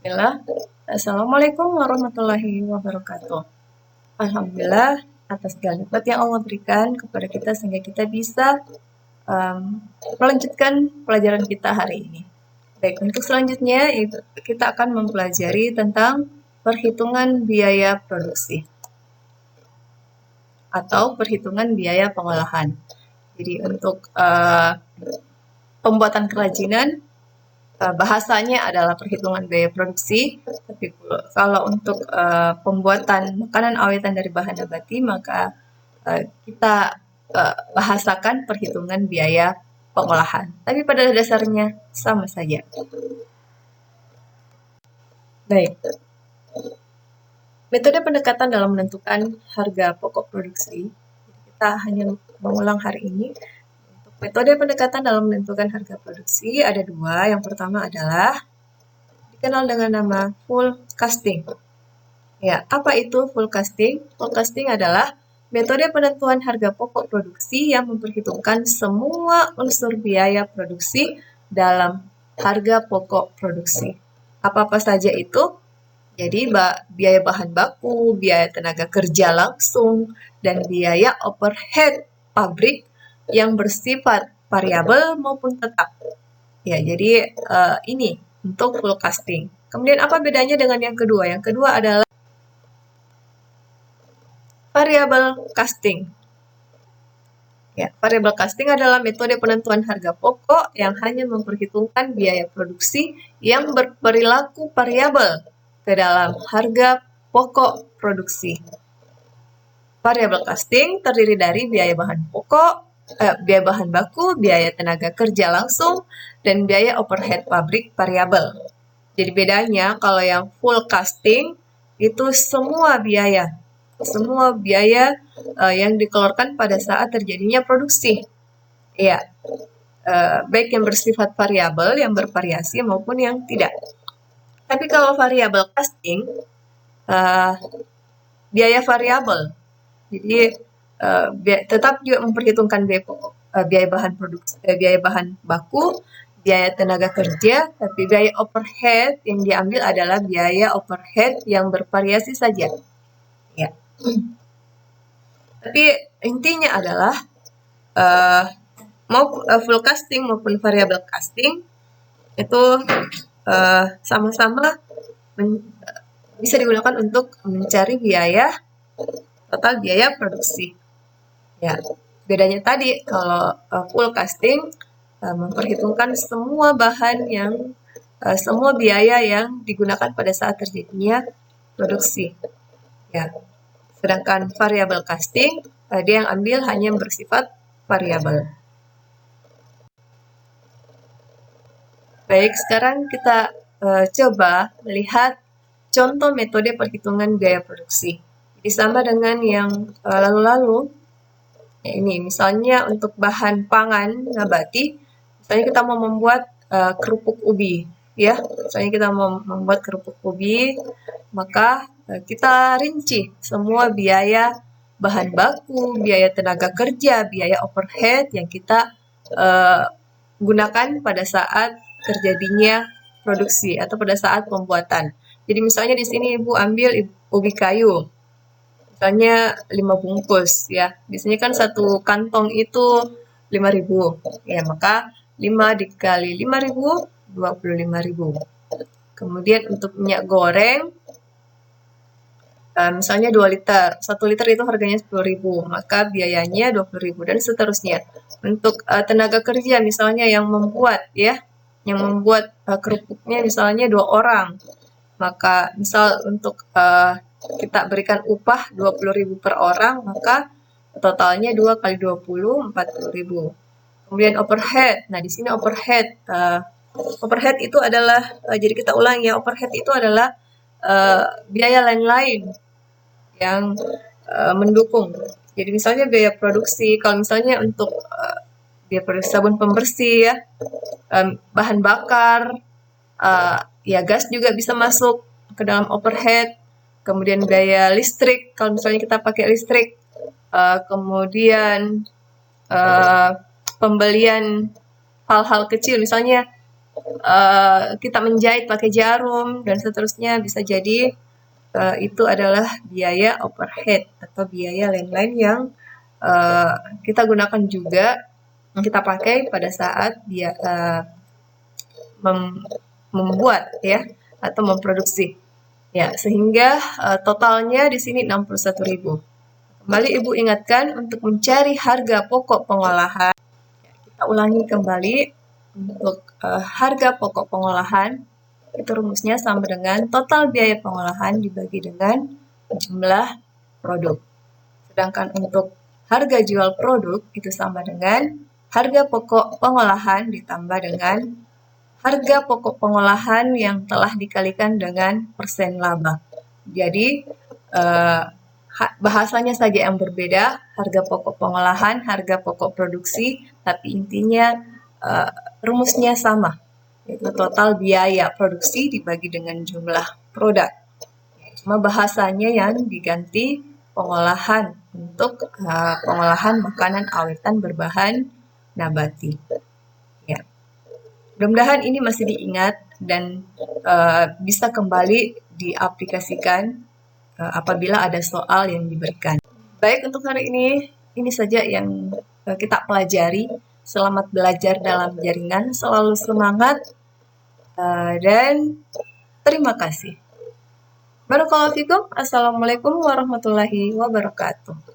Bismillah. Assalamualaikum warahmatullahi wabarakatuh. Alhamdulillah atas segala nikmat yang Allah berikan kepada kita sehingga kita bisa melanjutkan pelajaran kita hari ini. Baik, untuk selanjutnya kita akan mempelajari tentang perhitungan biaya produksi atau perhitungan biaya pengolahan. Jadi untuk pembuatan kerajinan bahasanya adalah perhitungan biaya produksi, tapi kalau untuk pembuatan makanan awetan dari bahan nabati maka kita bahasakan perhitungan biaya pengolahan. Tapi pada dasarnya sama saja. Baik. Metode pendekatan dalam menentukan harga pokok produksi. Kita hanya mengulang hari ini. Metode pendekatan dalam menentukan harga produksi ada dua. Yang pertama adalah dikenal dengan nama full costing. Ya, apa itu full costing? Full costing adalah metode penentuan harga pokok produksi yang memperhitungkan semua unsur biaya produksi dalam harga pokok produksi. Apa-apa saja itu? Jadi biaya bahan baku, biaya tenaga kerja langsung, dan biaya overhead pabrik yang bersifat variabel maupun tetap. Ya, jadi ini untuk full costing. Kemudian apa bedanya dengan yang kedua? Yang kedua adalah variable costing. Ya, variable costing adalah metode penentuan harga pokok yang hanya memperhitungkan biaya produksi yang berperilaku variabel ke dalam harga pokok produksi. Variable costing terdiri dari biaya bahan pokok, biaya bahan baku, biaya tenaga kerja langsung, dan biaya overhead pabrik variabel. Jadi bedanya kalau yang full costing itu semua biaya yang dikeluarkan pada saat terjadinya produksi. Ya, baik yang bersifat variabel, yang bervariasi maupun yang tidak. Tapi kalau variable costing, biaya variabel. Jadi tetap juga memperhitungkan biaya bahan produksi, biaya bahan baku, biaya tenaga kerja, tapi biaya overhead yang diambil adalah biaya overhead yang bervariasi saja. Ya. Tapi intinya adalah mau full casting maupun variable casting itu sama-sama bisa digunakan untuk mencari total biaya produksi. Ya, bedanya tadi kalau full casting memperhitungkan semua bahan semua biaya yang digunakan pada saat terjadinya produksi. Ya. Sedangkan variable casting dia yang ambil hanya bersifat variabel. Baik, sekarang kita coba melihat contoh metode perhitungan biaya produksi. Jadi sama dengan yang lalu-lalu. Ya, ini misalnya untuk bahan pangan nabati, misalnya kita mau membuat kerupuk ubi, ya. Misalnya kita mau membuat kerupuk ubi, maka kita rinci semua biaya bahan baku, biaya tenaga kerja, biaya overhead yang kita gunakan pada saat terjadinya produksi atau pada saat pembuatan. Jadi misalnya di sini Ibu ambil ubi kayu, misalnya 5 bungkus ya. Biasanya kan satu kantong itu 5.000. Ya, maka 5 dikali 5.000, 25.000. Kemudian untuk minyak goreng, misalnya 2 liter. 1 liter itu harganya 10.000, maka biayanya 20.000 dan seterusnya. Untuk tenaga kerja misalnya yang membuat kerupuknya misalnya 2 orang. Maka misal untuk kita berikan upah 20.000 per orang, maka totalnya 2 kali 20, 40.000. Kemudian overhead. Nah, di sini overhead itu adalah, jadi kita ulang ya, overhead itu adalah biaya lain-lain yang mendukung. Jadi misalnya biaya produksi, kalau misalnya untuk biaya produksi sabun pembersih ya, bahan bakar, ya gas juga bisa masuk ke dalam overhead. Kemudian biaya listrik, kalau misalnya kita pakai listrik, kemudian pembelian hal-hal kecil, misalnya kita menjahit pakai jarum dan seterusnya, bisa jadi itu adalah biaya overhead atau biaya lain-lain yang kita gunakan juga, kita pakai pada saat dia membuat ya atau memproduksi. Ya, sehingga totalnya di sini 61.000. Kembali Ibu ingatkan untuk mencari harga pokok pengolahan. Kita ulangi kembali untuk harga pokok pengolahan. Itu rumusnya sama dengan total biaya pengolahan dibagi dengan jumlah produk. Sedangkan untuk harga jual produk itu sama dengan harga pokok pengolahan ditambah dengan harga pokok pengolahan yang telah dikalikan dengan persen laba. Jadi bahasanya saja yang berbeda, harga pokok pengolahan, harga pokok produksi, tapi intinya rumusnya sama, yaitu total biaya produksi dibagi dengan jumlah produk. Cuma bahasanya yang diganti pengolahan untuk pengolahan makanan awetan berbahan nabati. Ya. Mudah-mudahan ini masih diingat dan bisa kembali diaplikasikan apabila ada soal yang diberikan. Baik, untuk hari ini saja yang kita pelajari. Selamat belajar dalam jaringan, selalu semangat, dan terima kasih. Barakallahu fikum. Assalamualaikum warahmatullahi wabarakatuh.